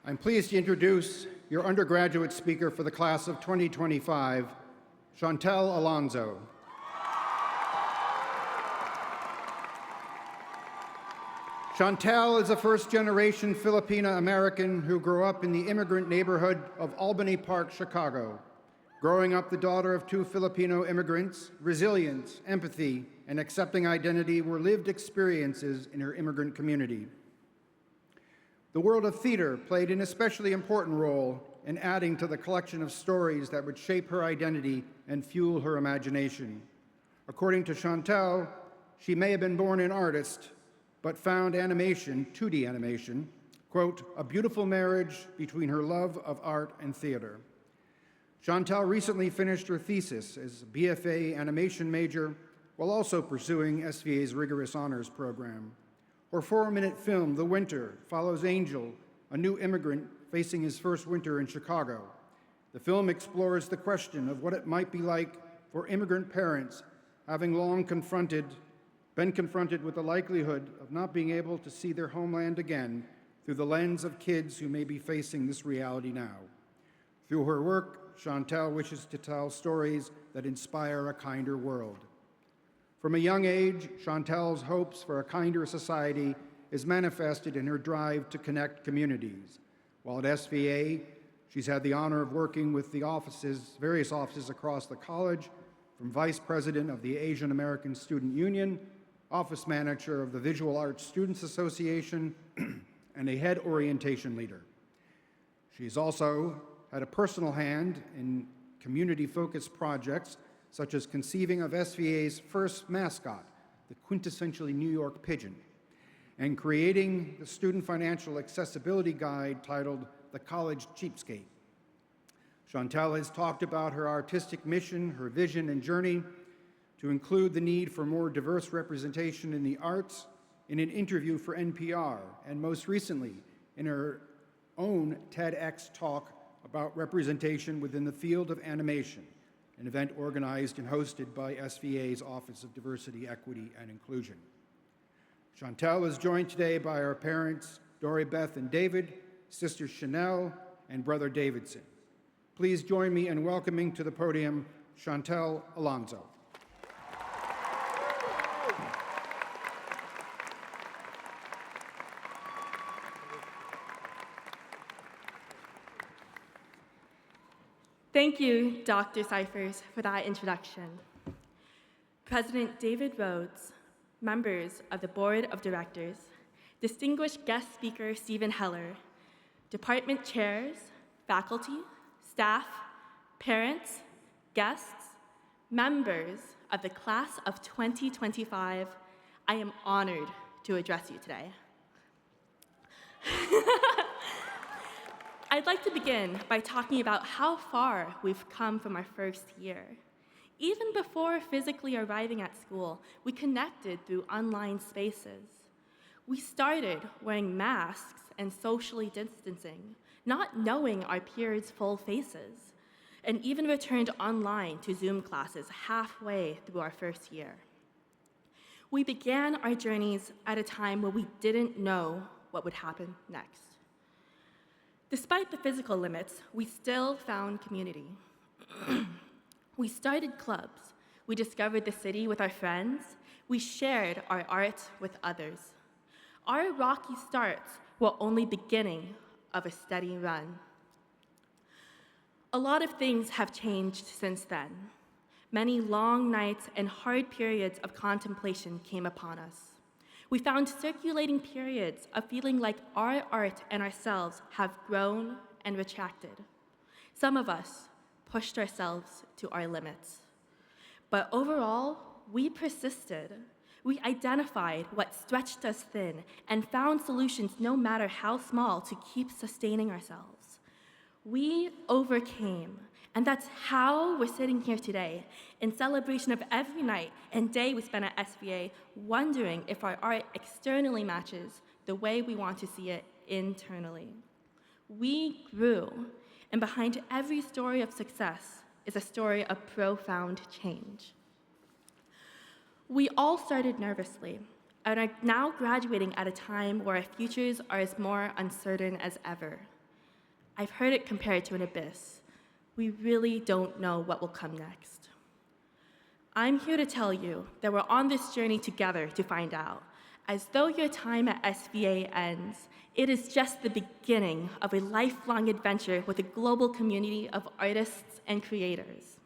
I'm pleased to introduce your undergraduate speaker for the class of 2025, Schantelle Alonzo. Schantelle is a first-generation Filipina-American who grew up in the immigrant neighborhood of Albany Park, Chicago. Growing up the daughter of two Filipino immigrants, resilience, empathy, and accepting identity were lived experiences in her immigrant community. The world of theater played an especially important role in adding to the collection of stories that would shape her identity and fuel her imagination. According to Schantelle, she may have been born an artist, but found animation, 2D animation, quote, a beautiful marriage between her love of art and theater. Schantelle recently finished her thesis as a BFA animation major while also pursuing SVA's rigorous honors program. Her 4-minute film, The Winter, follows Angel, a new immigrant facing his first winter in Chicago. The film explores the question of what it might be like for immigrant parents having long been confronted with the likelihood of not being able to see their homeland again through the lens of kids who may be facing this reality now. Through her work, Schantelle wishes to tell stories that inspire a kinder world. From a young age, Chantelle's hopes for a kinder society is manifested in her drive to connect communities. While at SVA, she's had the honor of working with the various offices across the college, from Vice President of the Asian American Student Union, Office Manager of the Visual Arts Students Association, and a head orientation leader. She's also had a personal hand in community-focused projects such as conceiving of SVA's first mascot, the quintessentially New York pigeon, and creating the student financial accessibility guide titled The College Cheapskate. Schantelle has talked about her artistic mission, her vision and journey to include the need for more diverse representation in the arts in an interview for NPR, and most recently in her own TEDx talk about representation within the field of animation, an event organized and hosted by SVA's Office of Diversity, Equity, and Inclusion. Schantelle is joined today by her parents, Dory Beth and David, sister Chanel, and brother Davidson. Please join me in welcoming to the podium Schantelle Alonzo. Thank you, Dr. Cyphers, for that introduction. President David Rhodes, members of the Board of Directors, distinguished guest speaker Stephen Heller, department chairs, faculty, staff, parents, guests, members of the class of 2025, I am honored to address you today. I'd like to begin by talking about how far we've come from our first year. Even before physically arriving at school, we connected through online spaces. We started wearing masks and socially distancing, not knowing our peers' full faces, and even returned online to Zoom classes halfway through our first year. We began our journeys at a time where we didn't know what would happen next. Despite the physical limits, we still found community. We started clubs. We discovered the city with our friends. We shared our art with others. Our rocky starts were only beginning of a steady run. A lot of things have changed since then. Many long nights and hard periods of contemplation came upon us. We found circulating periods of feeling like our art and ourselves have grown and retracted. Some of us pushed ourselves to our limits. But overall, we persisted. We identified what stretched us thin and found solutions, no matter how small, to keep sustaining ourselves. We overcame, and that's how we're sitting here today, in celebration of every night and day we spent at SVA, wondering if our art externally matches the way we want to see it internally. We grew, and behind every story of success is a story of profound change. We all started nervously and are now graduating at a time where our futures are as more uncertain as ever. I've heard it compared to an abyss. We really don't know what will come next. I'm here to tell you that we're on this journey together to find out. As though your time at SVA ends, it is just the beginning of a lifelong adventure with a global community of artists and creators.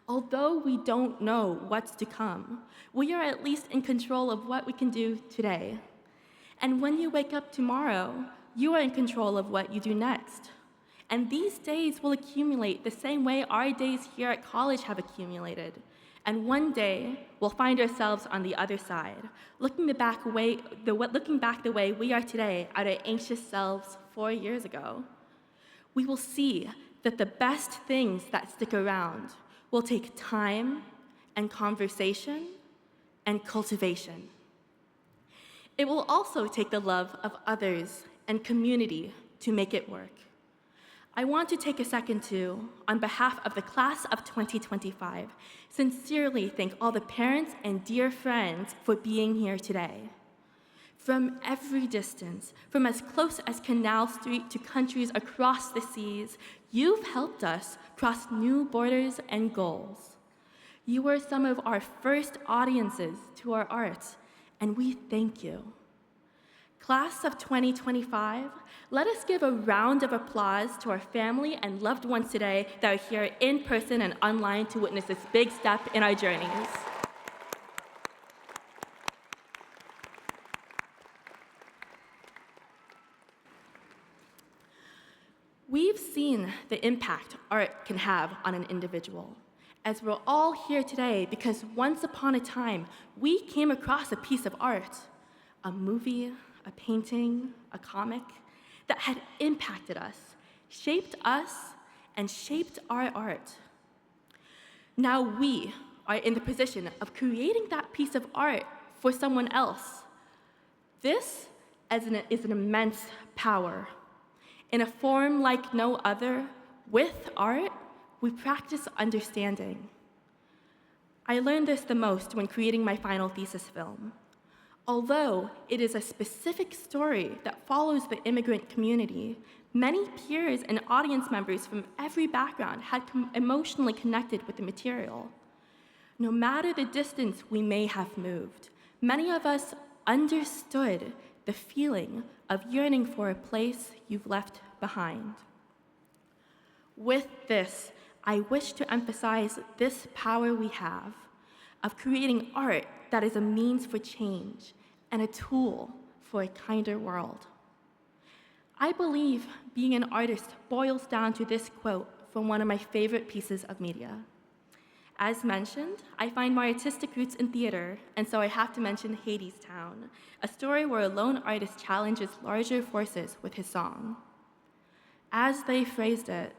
Although we don't know what's to come, we are at least in control of what we can do today. And when you wake up tomorrow, you are in control of what you do next. And these days will accumulate the same way our days here at college have accumulated. And one day, we'll find ourselves on the other side, looking back the way we are today at our anxious selves 4 years ago. We will see that the best things that stick around will take time and conversation and cultivation. It will also take the love of others and community to make it work. I want to take a second to, on behalf of the class of 2025, sincerely thank all the parents and dear friends for being here today. From every distance, from as close as Canal Street to countries across the seas, you've helped us cross new borders and goals. You were some of our first audiences to our art, and we thank you. Class of 2025, let us give a round of applause to our family and loved ones today that are here in person and online to witness this big step in our journeys. We've seen the impact art can have on an individual, as we're all here today because once upon a time, we came across a piece of art, a movie, a painting, a comic, that had impacted us, and shaped our art. Now we are in the position of creating that piece of art for someone else. This is an immense power. In a form like no other, with art, we practice understanding. I learned this the most when creating my final thesis film. Although it is a specific story that follows the immigrant community, many peers and audience members from every background had emotionally connected with the material. No matter the distance we may have moved, many of us understood the feeling of yearning for a place you've left behind. With this, I wish to emphasize this power we have of creating art that is a means for change and a tool for a kinder world. I believe being an artist boils down to this quote from one of my favorite pieces of media. As mentioned, I find my artistic roots in theater, and so I have to mention Hadestown, a story where a lone artist challenges larger forces with his song. As they phrased it,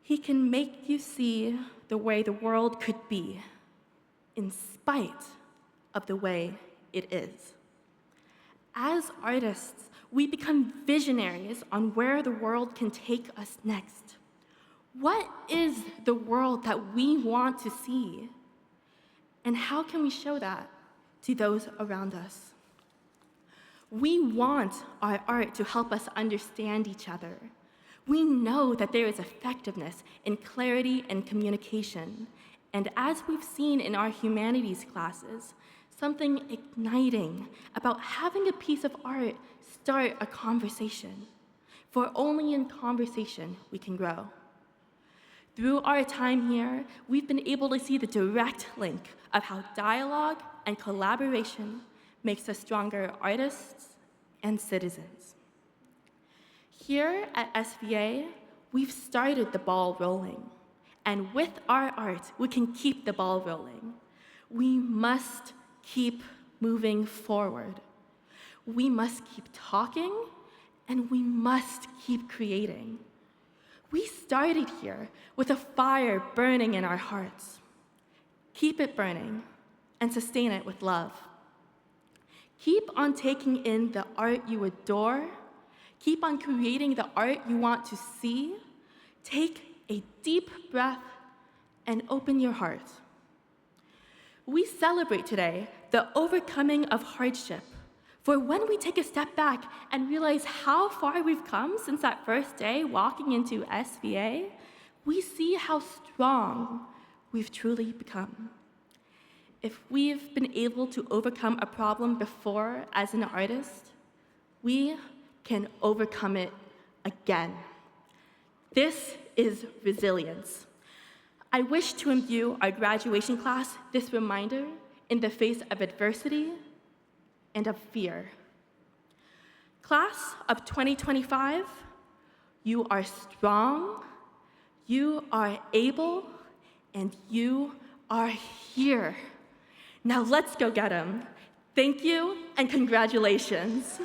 he can make you see the way the world could be, in spite of the way it is. As artists, we become visionaries on where the world can take us next. What is the world that we want to see? And how can we show that to those around us? We want our art to help us understand each other. We know that there is effectiveness in clarity and communication. And as we've seen in our humanities classes, something igniting about having a piece of art start a conversation. For only in conversation we can grow. Through our time here, we've been able to see the direct link of how dialogue and collaboration makes us stronger artists and citizens. Here at SVA, we've started the ball rolling. And with our art, we can keep the ball rolling. We must keep moving forward. We must keep talking, and we must keep creating. We started here with a fire burning in our hearts. Keep it burning and sustain it with love. Keep on taking in the art you adore. Keep on creating the art you want to see. Take a deep breath and open your heart. We celebrate today the overcoming of hardship For when we take a step back and realize how far we've come since that first day walking into SVA, we see how strong we've truly become. If we've been able to overcome a problem before as an artist, we can overcome it again. This is resilience. I wish to imbue our graduation class this reminder in the face of adversity and of fear. Class of 2025, you are strong, you are able, and you are here. Now let's go get them. Thank you and congratulations.